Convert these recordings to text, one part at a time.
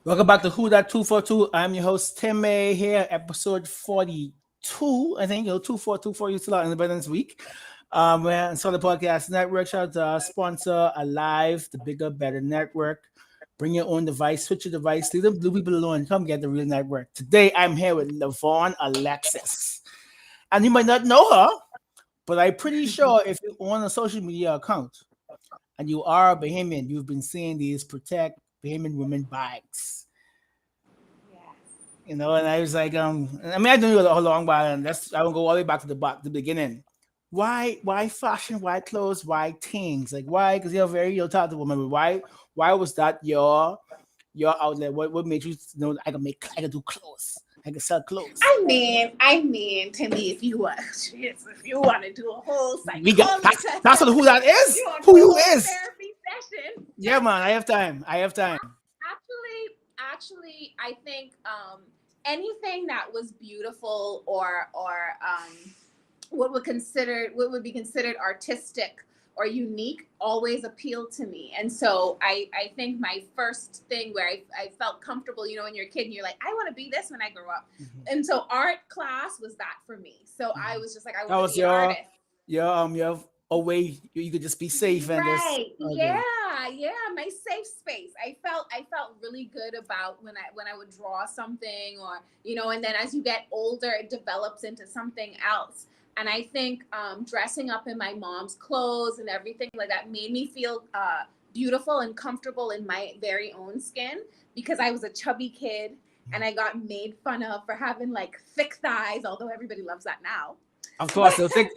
Welcome back to Who That 242. I'm your host, TIMMAY, here, episode 42. I think, 2424, you still out Independence Week. We're on Solid Podcast Network. Shout out to our sponsor, Alive, the bigger, better network. Bring your own device, switch your device, leave the blue people alone, come get the real network. Today, I'm here with Lavonne Alexis. And you might not know her, but I'm pretty sure if you own a social media account and you are a Bahamian, you've been seeing these Protect Bahamian Women bags. Yes. And I was like, I mean, I don't know how long, but I will go all the way back to the beginning. Why fashion? Why clothes? Why things? Like why? Because you're very you're talk to woman. But why was that your outlet? What made you know I can do clothes? I can sell clothes. To me, if you want, if you want to do a whole We got psychology that's session, who that is. you want to Who do a you whole is? therapy session. Yeah, man. I have time. I have time. Actually, I think anything that was beautiful or what would be considered artistic or unique always appealed to me. And so I think my first thing where I felt comfortable, when you're a kid and you're like, I want to be this when I grow up. Mhm. And so art class was that for me. So I Mhm. was just like, I That want to was be an artist. your a way you could just be safe and just Right. okay. Yeah. My safe space. I felt really good about when I would draw something or and then as you get older, it develops into something else. And I think dressing up in my mom's clothes and everything like that made me feel beautiful and comfortable in my very own skin because I was a chubby kid and I got made fun of for having like thick thighs, although everybody loves that now. Of But course, so thick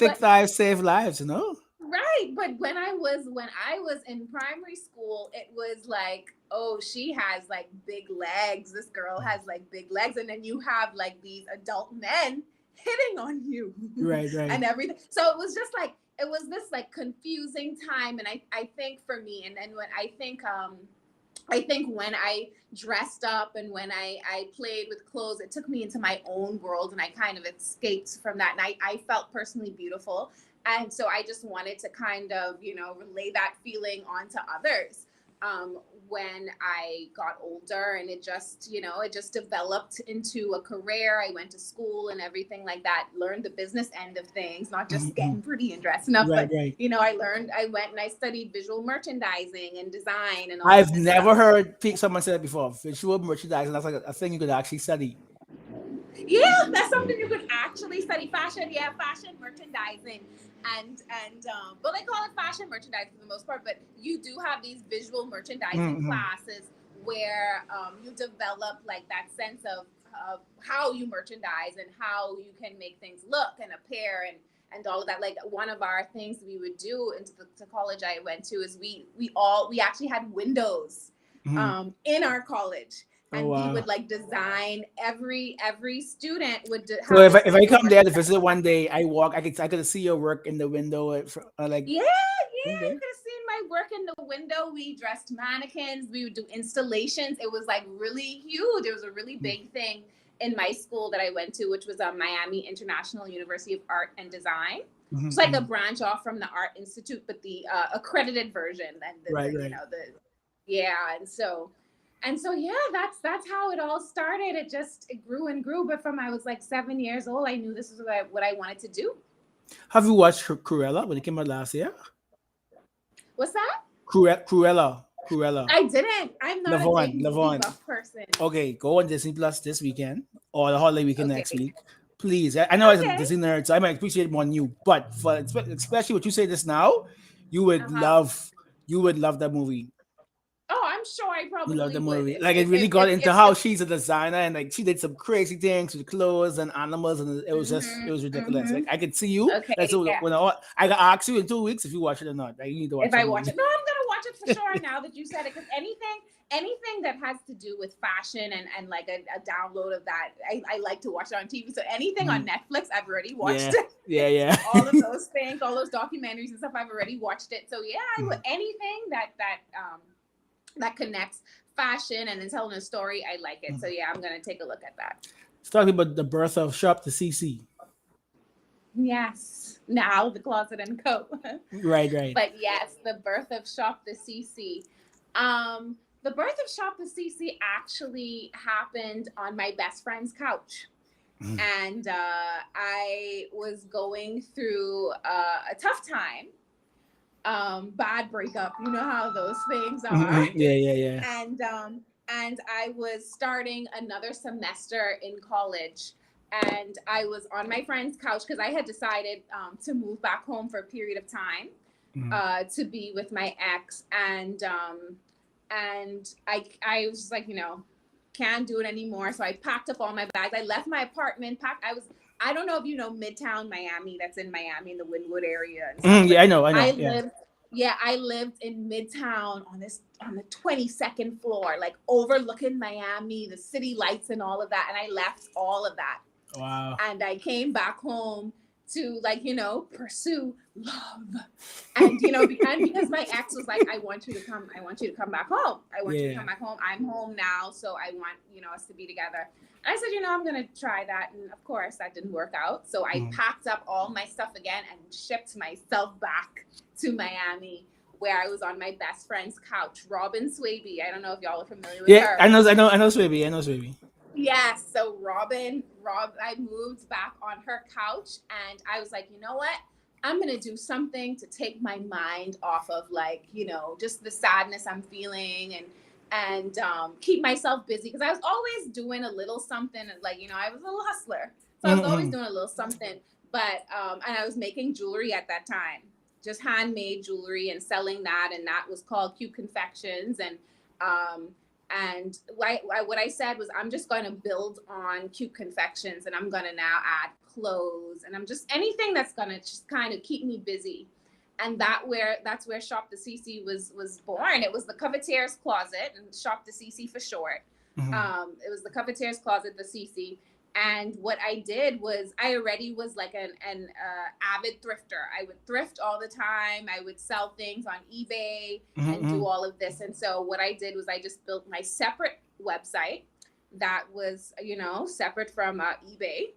but thighs save lives. right, but when I was in primary school, it was like, oh, she has like big legs. This girl has like big legs, and then you have like these adult men hitting on you Right, right. and everything. So it was just like it was this like confusing time, and I think for me, and then when I think when I dressed up and when I played with clothes, it took me into my own world and I kind of escaped from that. And I felt personally beautiful. And so I just wanted to kind of, relay that feeling onto others. Um, when I got older and it just developed into a career. I went to school and everything like that, learned the business end of things, not just Mhm. getting pretty and dressing up, Right, but right. I went and I studied visual merchandising and design and all of I've this stuff. never heard someone say that before. Visual merchandising, that's like a thing you could actually study. Yeah, that's something you could actually study. Fashion, yeah, fashion merchandising, but they call it fashion merchandising for the most part. But you do have these visual merchandising Mm-hmm. classes where you develop like that sense of how you merchandise and how you can make things look and appear and all of that. Like one of our things we would do into the college I went to is we actually had windows Hmm. in our college, Oh and we wow. would like design every student would So have if I, this if I visual come there to merchandise. visit one day, I could see your work in the window. Like Yeah, you okay. could have seen my work in the window. We dressed mannequins, we would do installations. It was like really huge. It was a really big thing in my school that I went to, which was Miami International University of Art and Design. It's like a Mm-hmm. branch off from the Art Institute, but the accredited version. And Right, right. yeah, and so yeah, that's how it all started. It grew and grew, but from I was like 7 years old, I knew this is what I wanted to do. Have you watched Cruella when it came out last year? What's that? Cruella. I didn't. I'm not a big movie Lavonne. buff person. Okay, go on Disney Plus this weekend or the holiday weekend next Okay. week. Please. I know as a Okay. Disney nerd, so I might appreciate it more than you, but especially what you say this now, you would Uh-huh. love you would love that movie. Oh, I'm sure I You love probably the would movie. Like it really got into how she's a designer and like she did some crazy things with clothes and animals and it was ridiculous. Like Mm-hmm. I could see you. Like Okay, so yeah. when I got ask you in 2 weeks if you watch it or not. Like you need to watch If that I watch movie. it, no, I'm gonna watch it for sure now that you said it. Because anything that has to do with fashion and like a download of that, I like to watch it on TV. So anything on Mhm. Netflix, I've already watched Yeah. it. Yeah, yeah. All of those things, all those documentaries and stuff, I've already watched it. So yeah, I would Mhm. anything that connects fashion and then telling a story, I like it. So Mhm. yeah, I'm gonna take a look at that. It's talking about the birth of Shop to CC. Yes. Now the closet and coat. Right, right. But yes, the birth of Shop the CC. The birth of Shop the CC actually happened on my best friend's couch. And I was going through a tough time, bad breakup. You know how those things are. Yeah. And I was starting another semester in college, and I was on my friend's couch because I had decided to move back home for a period of time to be with my ex, and I was just like, can't do it anymore. So I packed up all my bags. I left my apartment. I don't know if you know Midtown Miami. That's in Miami in the Wynwood area and stuff. Yeah, I know. I lived in Midtown on the 22nd floor, like overlooking Miami, the city lights and all of that. And I left all of that. Wow. And I came back home to pursue love. And because my ex was like, I want you to come back home. I want you to come back home. I'm home now, so I want, us to be together. And I said, I'm gonna try that. And of course that didn't work out. So I packed up all my stuff again and shipped myself back to Miami, where I was on my best friend's couch, Robin Swaby. I don't know if y'all are familiar with her. I know Swaby. Yes. So I moved back on her couch, and I was like, you know what? I'm going to do something to take my mind off of just the sadness I'm feeling and keep myself busy. Because I was always doing a little something, I was a little hustler. So I was always doing a little something. But, and I was making jewelry at that time, just handmade jewelry and selling that. And that was called Cute Confections. And what I said was, I'm just going to build on Cute Confections, and I'm going to now add clothes, and I'm just anything that's going to just kind of keep me busy. And that's where Shop the CC was born. It was the Covetier's Closet, and Shop the CC for short. It was the Covetier's Closet, the CC. And what I did was, I already was like an avid thrifter. I would thrift all the time. I would sell things on eBay and do all of this. And so what I did was, I just built my separate website that was, separate from eBay.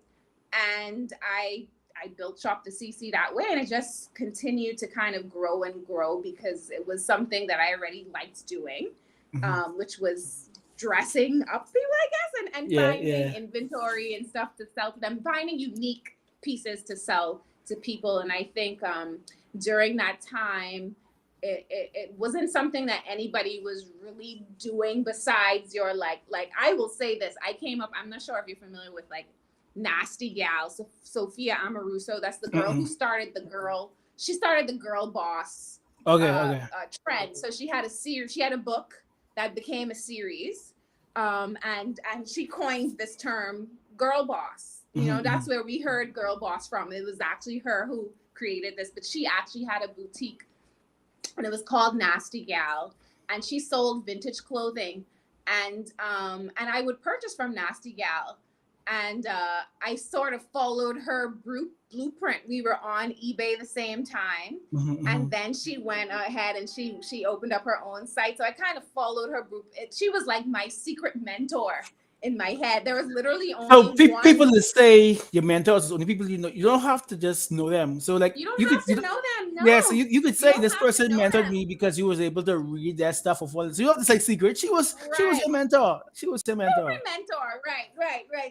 And I built Shop the CC that way. And it just continued to kind of grow and grow, because it was something that I already liked doing, which was dressing up people, I guess, and finding inventory and stuff to sell to them, finding unique pieces to sell to people. And I think during that time, it wasn't something that anybody was really doing besides your like I will say this. I came up, I'm not sure if you're familiar with Nasty Gal, Sophia Amoruso. That's the girl who started she started the girl boss trend. So she had a book that became a series, and she coined this term, girl boss. That's where we heard girl boss from. It was actually her who created this, but she actually had a boutique, and it was called Nasty Gal, and she sold vintage clothing, and I would purchase from Nasty Gal, and I sort of followed her blueprint. We were on eBay the same time, and then she went ahead and she opened up her own site. So I kind of followed her group. She was like my secret mentor in my head. There was literally only one. People that say your mentors is only people you know. You don't have to just know them. So you don't have to know them. No. Yeah, so you could say this person mentored me because you was able to read their stuff of all. So you don't have to say secret. She was your mentor. She was your mentor. My mentor, right.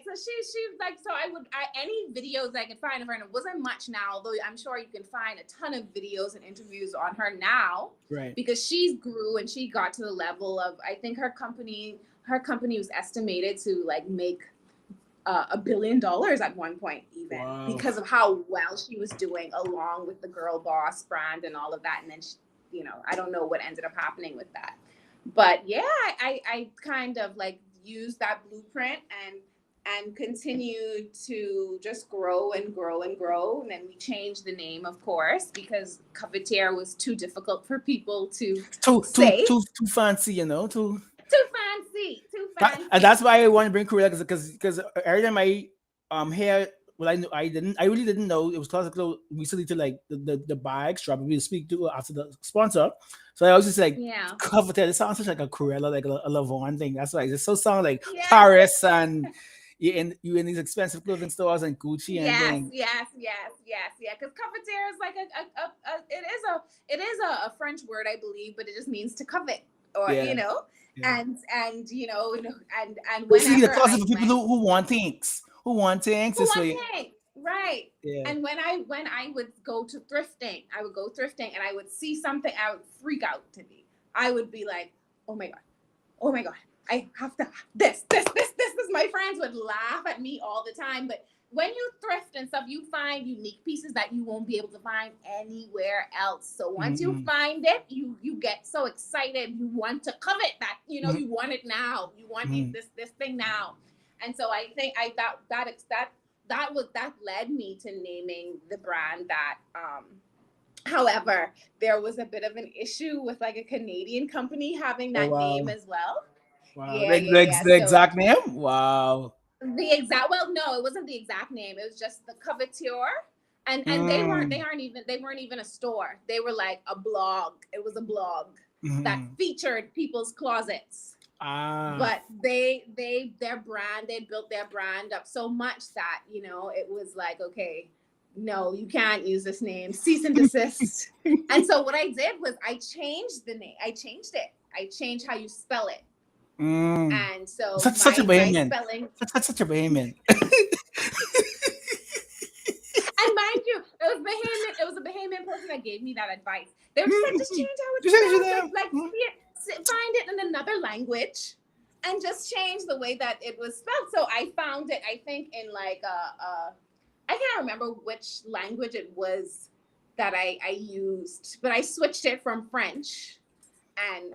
So she was like, so any videos I could find of her, and it wasn't much now, although I'm sure you can find a ton of videos and interviews on her now, right? Because she grew and she got to the level of, I think her company was estimated to make $1 billion at one point, even because of how well she was doing, along with the Girl Boss brand and all of that. And then she, I don't know what ended up happening with that, but yeah, I kind of used that blueprint and continued to just grow and grow and grow. And then we changed the name, of course, because Cavetier was too difficult for people to say. Too fancy, Too fancy. And that's why I want to bring Korea, because every time I hear, well, I really didn't know it was classical recently to the bags drop. We speak to after the sponsor, so I was just cover that. It sounds such like a Cruella, like a Lavonne thing. That's why it so sound like Paris, and you in these expensive clothing stores and Gucci and things. Yes. Because coveteer is like it is a French word, I believe, but it just means to covet, or Yeah. And Basically, the whenever closet I for people went, who want things for this one way. thing, right? Yeah. And when I would go to thrifting, I would go thrifting and I would see something, I would freak out to me. I would be like, oh my god, oh my god, I have to this. My friends would laugh at me all the time, but when you thrift and stuff, you find unique pieces that you won't be able to find anywhere else. So once you Mm-mm. find it, you get so excited, you want to covet that, Mm-hmm. you want it now, you want Mm-hmm. this thing now. And so I think I that led me to naming the brand that. However, there was a bit of an issue with like a Canadian company having Oh that name wow. as well. Wow. Yeah, yeah, yeah. The So exact name? Wow. well, no, it wasn't the exact name. It was just the coveteur. And Mm. they weren't even a store. They were like a blog. It was a blog that Mm-hmm. featured people's closets. Ah. But their brand, they built their brand up so much that, it was like, okay, no, you can't use this name. Cease and desist. And so what I did was I changed the name. I changed it. I changed how you spell it. Mm. And so Such a my Bahamian. spelling. Such a Bahamian. And mind you, it was a Bahamian person that gave me that advice. They were just like, just change how it Just change spells, your name. like see it, find it in another language, and just change the way that it was spelled. So I found it, I think, in like I can't remember which language it was that I used, but I switched it from French and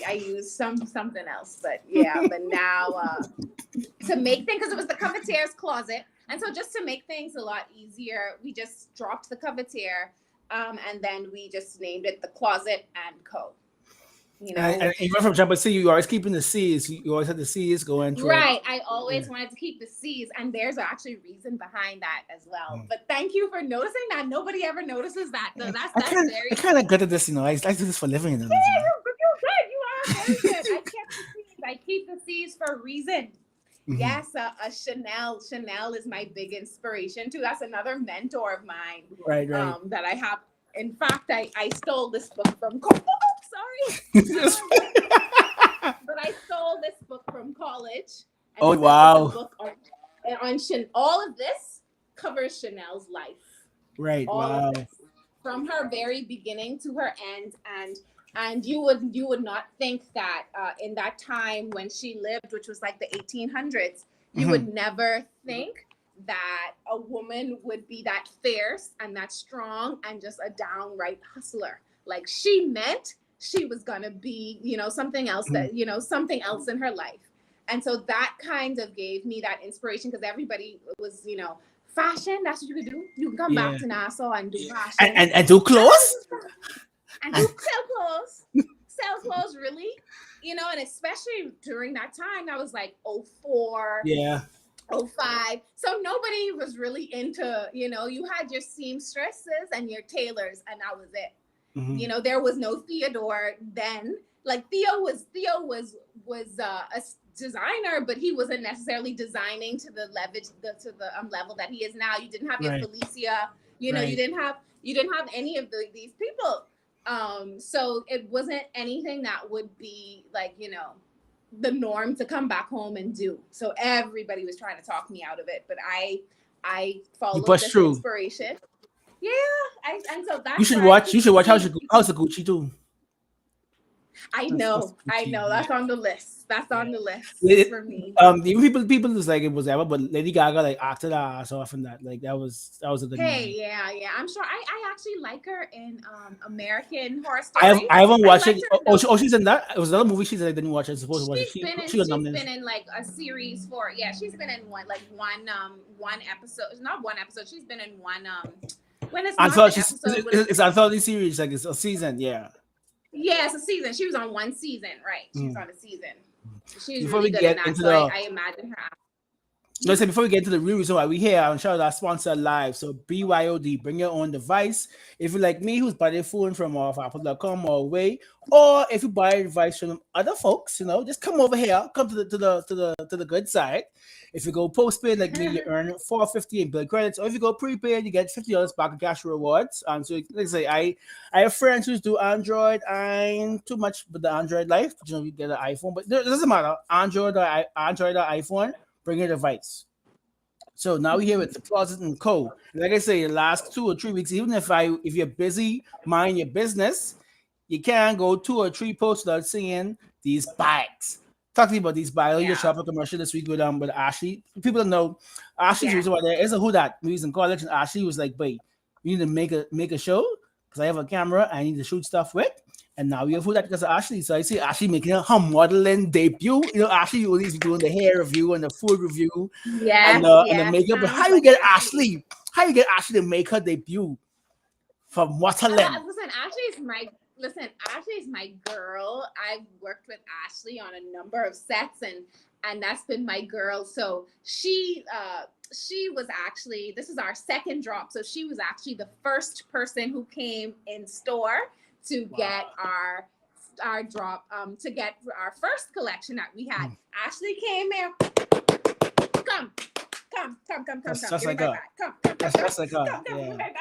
I used something else. But yeah, but now to make things, because it was the covetier's closet, and so just to make things a lot easier, we just dropped the coveteer, and then we just named it the Closet and Co. You know, And you went from Jump C, you always keeping the C's. You always had the C's going through it. right? I Yeah. always wanted to keep the C's, and there's actually a reason behind that as well. Mm. But thank you for noticing that. Nobody ever notices that. So Yeah. that's I very. kind of good at this, I do this for a living, Yeah, you're good. You are very good. I kept the C's. I keep the C's for a reason. Mhm. Yes, a Chanel. Chanel is my big inspiration too. That's another mentor of mine, Right, right. that I have. In fact, I stole this book from. Sorry, but I stole this book from college, and Oh it's a wow. book on all of this covers Chanel's life, Right, all of wow. this, from her very beginning to her end. And you would not think that in that time when she lived, which was like the 1800s, you Hmm. would never think that a woman would be that fierce and that strong and just a downright hustler. Like she meant she was gonna be, something else, that something else in her life. And so that kind of gave me that inspiration, because everybody was, fashion. That's what you could do. You can come Yeah. back to Nassau and do And, fashion. and do And I was clothes? just and do sell clothes really, and especially during that time, that was like '04, Yeah. '05. So nobody was really into, you had your seamstresses and your tailors, and that was it. Hmm. There was no Theodore then. Like Theo was a designer, but he wasn't necessarily designing to the level that he is now. You didn't have your Right, Felicia, you right. didn't have any of these people. So it wasn't anything that would be like, the norm to come back home and do. So everybody was trying to talk me out of it, but I You followed push this through. inspiration. Yeah, and so that's where I You keep should the watch seeds. How's the Gucci too. That's I Gucci. know, that's Yeah. on the list. That's Yeah. on the list It, for me. even people was like it was ever, but Lady Gaga like acted her ass off in that. Like that was a good Hey, movie. yeah, yeah. I'm sure I actually like her in American Horror Story. I haven't I watched liked it. her in the She's in that. It was another movie she's in. I didn't watch it. I was supposed to watch it. She got she's nominated. been in like a series for, yeah, she's been in one episode, not one episode, she's been in one when it's I not thought the episode, when it's anthology series. Like it's a season. Yeah. yeah, it's a season. She was on one season, right? She was Mm. on a season. She's Before really we good in get that, into so the I imagine her. Let's say before we get into the real reason why we here, I'm shout out our sponsor live. So BYOD, bring your own device. If you like me, who's buy their phone from off Apple.com or away, or if you buy a device from other folks, just come over here, come to the good side. If you go postpaid like me, you earn $4.50 in bill credits, or if you go prepaid, you get $50 back in cash rewards. So like I say, I have friends who do Android. I ain't too much with the Android life, but you get an iPhone, but it doesn't matter. Android or iPhone, bring your device. So now we're here with the Closet and Co. Like I say, the last 2 or 3 weeks, even if you're busy, mind your business, you can't go 2 or 3 posts without seeing these bags. Talk to me about these bags. You just Yeah. shop a commercial this week with Ashley. People don't know Ashley's Yeah. reason why there is a who that we was in college, and Ashley was like, "Wait, you need to make a show because I have a camera I need to shoot stuff with." And now we have who that because of Ashley. So I see Ashley making her modeling debut. Ashley always be doing the hair review and the food review and Yes, the yes. makeup. But Sounds like Ashley. How you get Ashley to make her debut from modeling? Ashley's my girl. I've worked with Ashley on a number of sets, and that's been my girl. So she was actually, this is our second drop. So she was actually the first person who came in store to get our drop, to get our first collection that we had. Ashley came here. Come. That's Give me like my her. bag. Come. That's like her. Come, give Yeah. me my bag.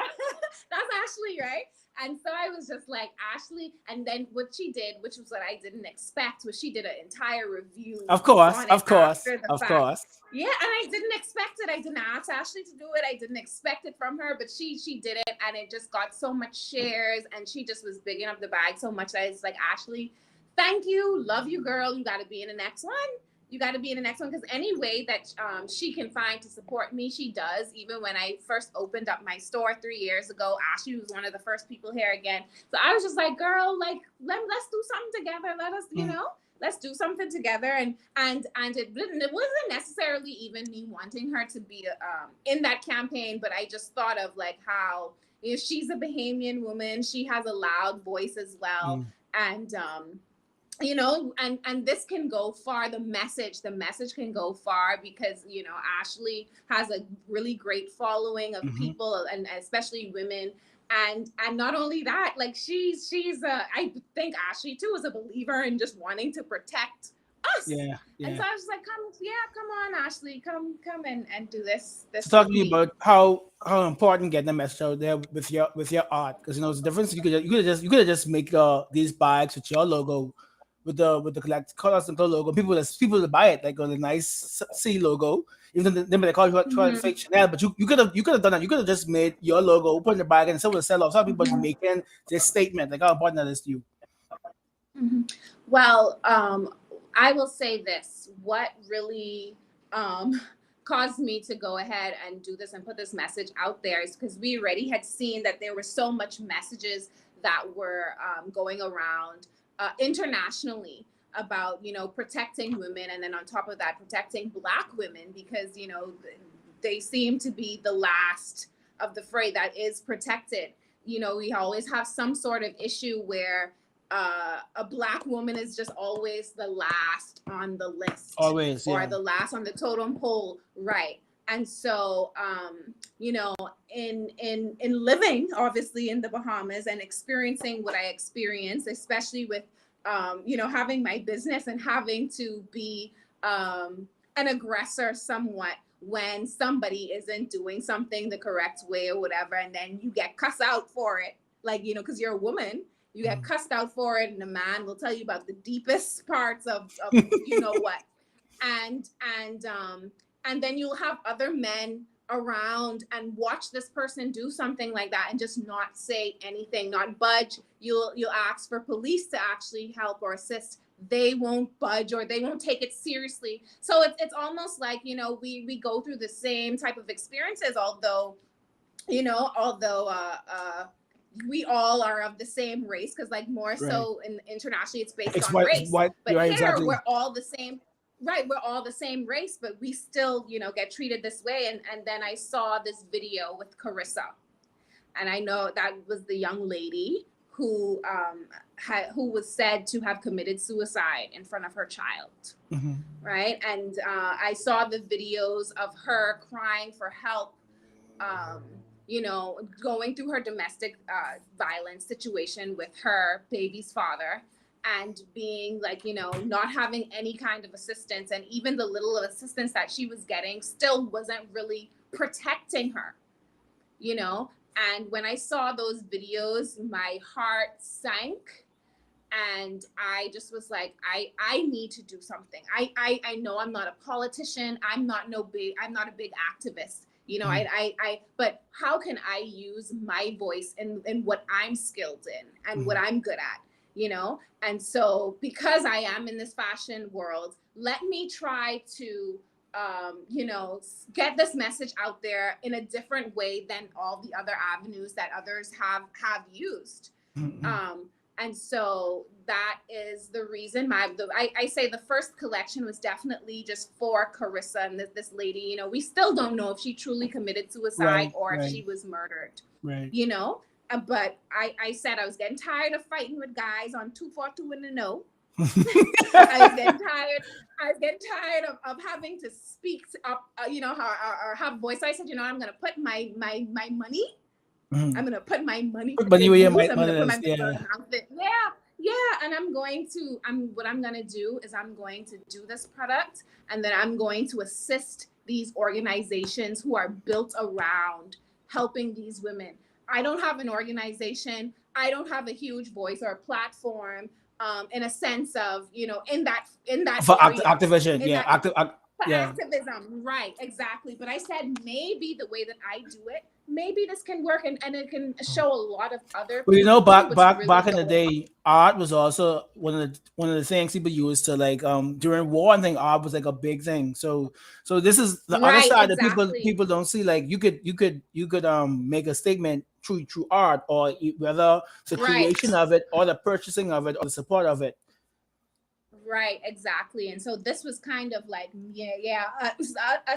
That's Ashley, right? And so I was just like, Ashley, and then what she did, which was what I didn't expect, was she did an entire review. Of course. On it after the fact. Course. Yeah, and I didn't expect it. I didn't ask Ashley to do it. I didn't expect it from her, but she did it, and it just got so much shares, and she just was bigging up the bag so much that I was like, Ashley, thank you, love you, girl. You got to be in the next one. You got to be in the next one, because any way that she can find to support me, she does. Even when I first opened up my store 3 years ago, Ashley was one of the first people here again. So I was just like, girl, like let's do something together. Let us, let's do something together. And it wasn't necessarily even me wanting her to be in that campaign, but I just thought of like how she's a Bahamian woman. She has a loud voice as well, and and this can go far. The message can go far, because Ashley has a really great following of people, and especially women. And not only that, like she's I think Ashley too is a believer in just wanting to protect us. Yeah. And so I was just like, come on, Ashley, come and do this. So talk to me about how important getting the message out there with your art, because it's the difference. You could have just make these bags with your logo, with the collect colors and logo. People that buy it like on a nice C logo. Even though they call it fake Chanel, but you could have done that. You could have just made your logo, put in the bag, and someone sell off. Some people making this statement like how important that is to you. Well, I will say this: what really caused me to go ahead and do this and put this message out there is because we already had seen that there were so much messages that were going around internationally about protecting women, and then on top of that protecting Black women, because they seem to be the last of the fray that is protected. We always have some sort of issue where a Black woman is just always the last on the list, or the last on the totem pole, right? And so in living obviously in the Bahamas and experiencing what I experienced, especially with having my business and having to be an aggressor somewhat when somebody isn't doing something the correct way or whatever, and then you get cussed out for it, like because you're a woman, you get cussed out for it, and a man will tell you about the deepest parts of what, and then you'll have other men around and watch this person do something like that and just not say anything, not budge. You'll ask for police to actually help or assist. They won't budge, or they won't take it seriously. So it's almost like we go through the same type of experiences, although we all are of the same race, because like more so internationally it's based on race. But here exactly. We're all the same. Right, we're all the same race, but we still, get treated this way. And then I saw this video with Carissa, and I know that was the young lady who who was said to have committed suicide in front of her child. Mm-hmm. Right. And I saw the videos of her crying for help, you know, going through her domestic violence situation with her baby's father, and being like, you know, not having any kind of assistance. And even the little assistance that she was getting still wasn't really protecting her, you know. And when I saw those videos, my heart sank. And I just was like, I need to do something. I know I'm not a politician. I'm not a big activist. You know, but how can I use my voice in what I'm skilled in and what I'm good at, you know? And so because I am in this fashion world, let me try to, you know, get this message out there in a different way than all the other avenues that others have used. And so that is the reason I say the first collection was definitely just for Carissa and this lady. You know, we still don't know if she truly committed suicide or if she was murdered, you know. But I said I was getting tired of fighting with guys on 242 in the know. I was getting tired of having to speak up, you know, or have voice. I said, you know, I'm going to put my money. I'm going to put my money. But you I'm might going to put my and what I'm going to do is I'm going to do this product, and then I'm going to assist these organizations who are built around helping these women. I don't have an organization. I don't have a huge voice or a platform, in a sense of, you know, in that for area, activism, for activism, right? Exactly. But I said maybe the way that I do it, maybe this can work, and it can show a lot of other people. Well, you know, back in the day, art was also one of the things people used to, like, during war. I think art was like a big thing. So this is the other side that people don't see. Like you could make a statement through art, or whether the creation of it, or the purchasing of it, or the support of it. Right, exactly. And so this was kind of like,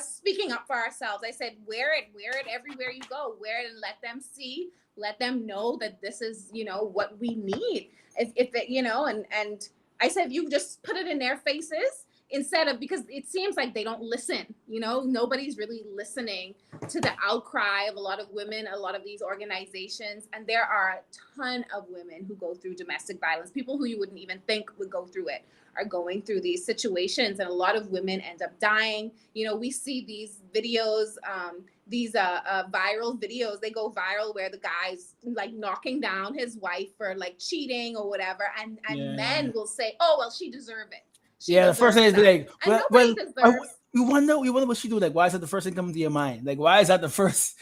speaking up for ourselves. I said, wear it everywhere you go, wear it and let them see, let them know that this is, you know, what we need. If it, you know, and I said, you just put it in their faces instead of, because it seems like they don't listen, you know, nobody's really listening to the outcry of a lot of women, a lot of these organizations. And there are a ton of women who go through domestic violence, people who you wouldn't even think would go through it are going through these situations, and a lot of women end up dying. You know, we see these videos, these viral videos, they go viral, where the guy's like knocking down his wife for like cheating or whatever, and men will say, oh well, she deserved it. The first thing is like, you wonder what she do. Like, why is that the first thing coming to your mind? Like, why is that the first?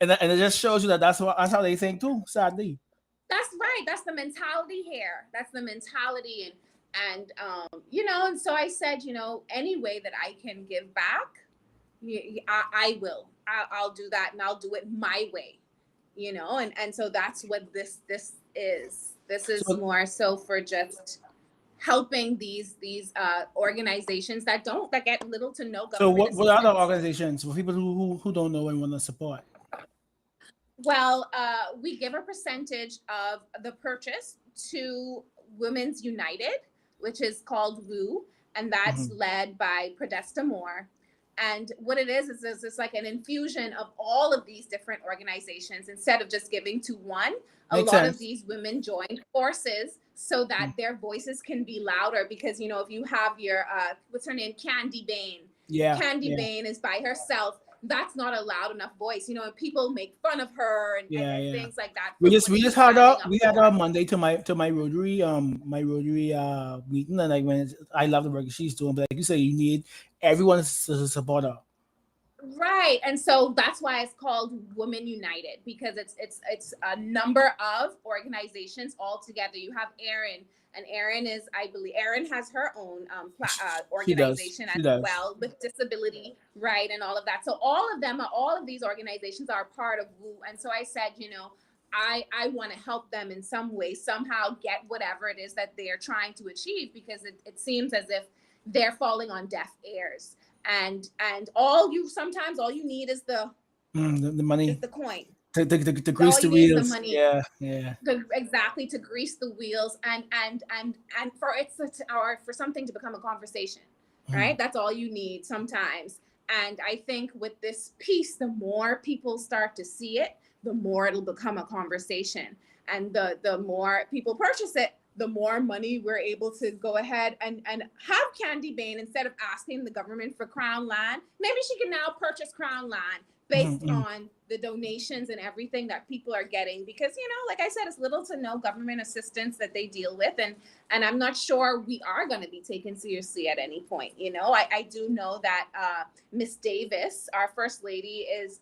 And it just shows you that that's how they think too. Sadly, that's right. That's the mentality here. That's the mentality, and you know. And so I said, you know, any way that I can give back, I will. I'll do that, and I'll do it my way. You know, and so that's what this is. This is more so for just helping these organizations that get little to no government. So what other organizations for people who don't know and want to support? Well, we give a percentage of the purchase to Women's United, which is called WU, and that's led by Podesta Moore. And what it is it's like an infusion of all of these different organizations. Instead of just giving to one, Makes lot sense. Of these women joined forces so that their voices can be louder. Because, you know, if you have your, what's her name? Candy Bain. Candy Bain is by herself. That's not a loud enough voice, you know, and people make fun of her and things like that. We just had a Monday to my Rotary meeting, and I love the work she's doing, but like you say, you need everyone to support her. Right. And so that's why it's called Women United, because it's a number of organizations all together. You have Erin, and Erin is, I believe, Erin has her own organization as well, with disability, right, and all of that. So all of these organizations are part of WU. And so I said, you know, I want to help them in some way, somehow get whatever it is that they're trying to achieve, because it seems as if they're falling on deaf ears. And all you need is the money, is the coin. to All grease the you need is the wheels. money. Yeah, yeah. Exactly, to grease the wheels, and for or for something to become a conversation, Mhm. right? That's all you need sometimes. And I think with this piece, the more people start to see it, the more it'll become a conversation, and the more people purchase it, the more money we're able to go ahead and have Candy Bane, instead of asking the government for crown land, maybe she can now purchase crown land Mhm, based mhm. on the donations and everything that people are getting, because like I said, it's little to no government assistance that they deal with, and I'm not sure we are going to be taken seriously at any point. I do know that Miss Davis, our first lady, is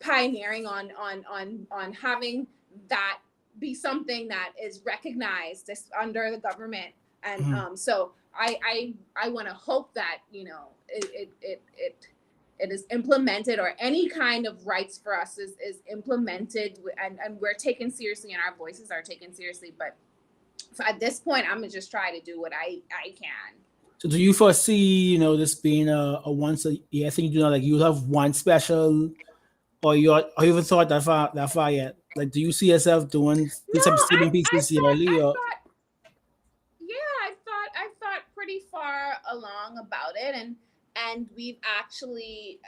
pioneering on having that be something that is recognized as under the government. And Mhm. so I want to hope that it is implemented, or any kind of rights for us is implemented, and we're taken seriously, and our voices are taken seriously. But at this point, I'm gonna just try to do what I can. So do you foresee, this being a once a year thing? You know, like you have one special, or you even thought that far yet? Like, do you see yourself doing No, these type of I statement I pieces thought yearly, I or thought yeah, I thought pretty far along about it, and we've actually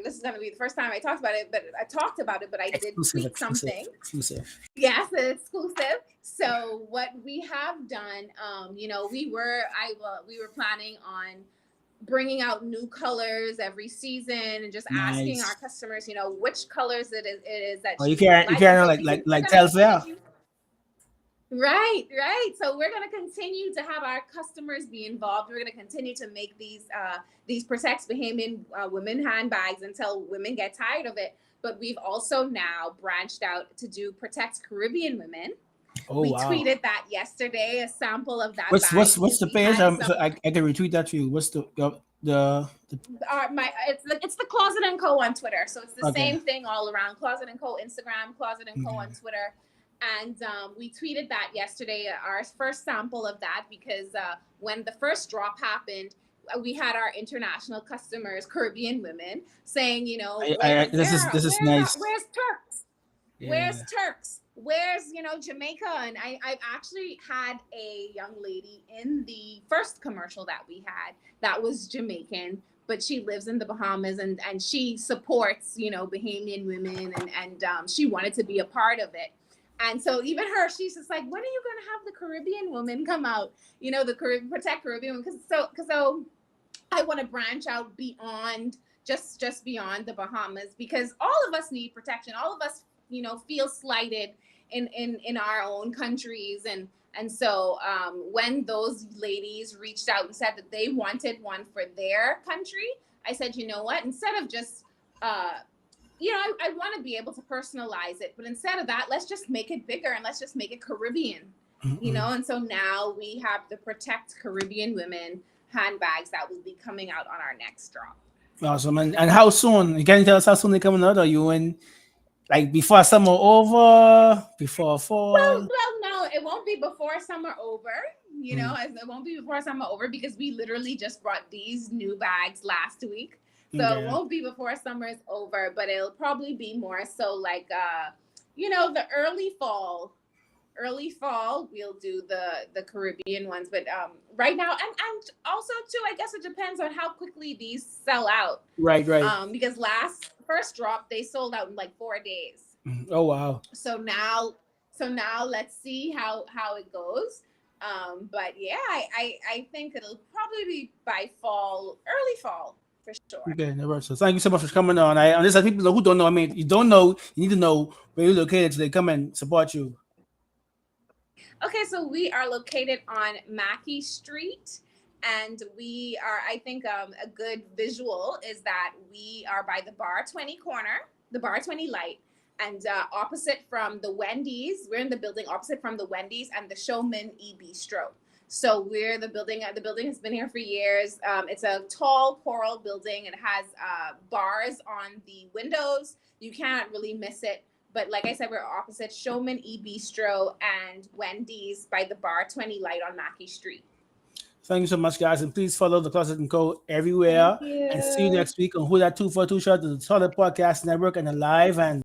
this is going to be the first time I talked about it, but I did exclusive, tweet exclusive, something. exclusive? Yes, it's exclusive. So what we have done, we were planning on bringing out new colors every season, and just asking our Nice. customers, which colors it is that Or you you would can't you like, and can't so we're like gonna tell fair. continue. Right, right. So we're going to continue to have our customers be involved. We're going to continue to make these Protect Bahamian Women handbags until women get tired of it. But we've also now branched out to do Protect Caribbean Women. Oh We wow. tweeted that yesterday, a sample of that What's bag, what's what's because the we page? had So some. I can retweet that to you. What's the My it's the Closet and Co on Twitter, so it's the okay. same thing all around. Closet and Co Instagram, Closet and Co on Okay. Twitter, and we tweeted that yesterday, our first sample of that, because when the first drop happened, we had our international customers, Caribbean women, saying, This is nice. where's Turks? Where's Yeah. Turks? Where's Jamaica? And I've actually had a young lady in the first commercial that we had that was Jamaican, but she lives in the Bahamas, and she supports Bahamian women, and she wanted to be a part of it. And so even her, she's just like, when are you going to have the Caribbean women come out? The Protect Caribbean women, because I want to branch out beyond just beyond the Bahamas, because all of us need protection. All of us, feel slighted in our own countries, and so when those ladies reached out and said that they wanted one for their country, I said, you know what? Instead of just I want to be able to personalize it, but instead of that, let's just make it bigger, and let's just make it Caribbean. Mm-mm. And so now we have the Protect Caribbean Women handbags that will be coming out on our next drop. Awesome. And how soon? You can tell us how soon they coming out? Are you in like before summer over, before fall? No, it won't be before summer over. Mm. It won't be before summer over, because we literally just brought these new bags last week. So it Okay. won't be before summer is over, but it'll probably be more so like the early fall we'll do the Caribbean ones. But right now, and also too, I guess it depends on how quickly these sell out. Right, right. Because last first drop they sold out in like 4 days. Mm. Oh wow. So now let's see how it goes. But yeah, I think it'll probably be by fall, early fall, for sure. Okay, no worries. So thank you so much for coming on. And there's people who don't know. I mean, you don't know, you need to know where you're located so they come and support you. Okay, so we are located on Mackey Street, and we are, I think, a good visual is that we are by the Bar 20 corner, the Bar 20 light, and opposite from the Wendy's. We're in the building opposite from the Wendy's and the Showman E Bistro. So we're the building. The building has been here for years. It's a tall coral building. It has bars on the windows. You can't really miss it. But like I said, we're opposite Showman E Bistro and Wendy's by the Bar 20 light on Mackey Street. Thank you so much, guys. And please follow the Closet and Co Thank everywhere. And see you you. next week on Who That 242 Shot, the Solid Podcast Network, and the live and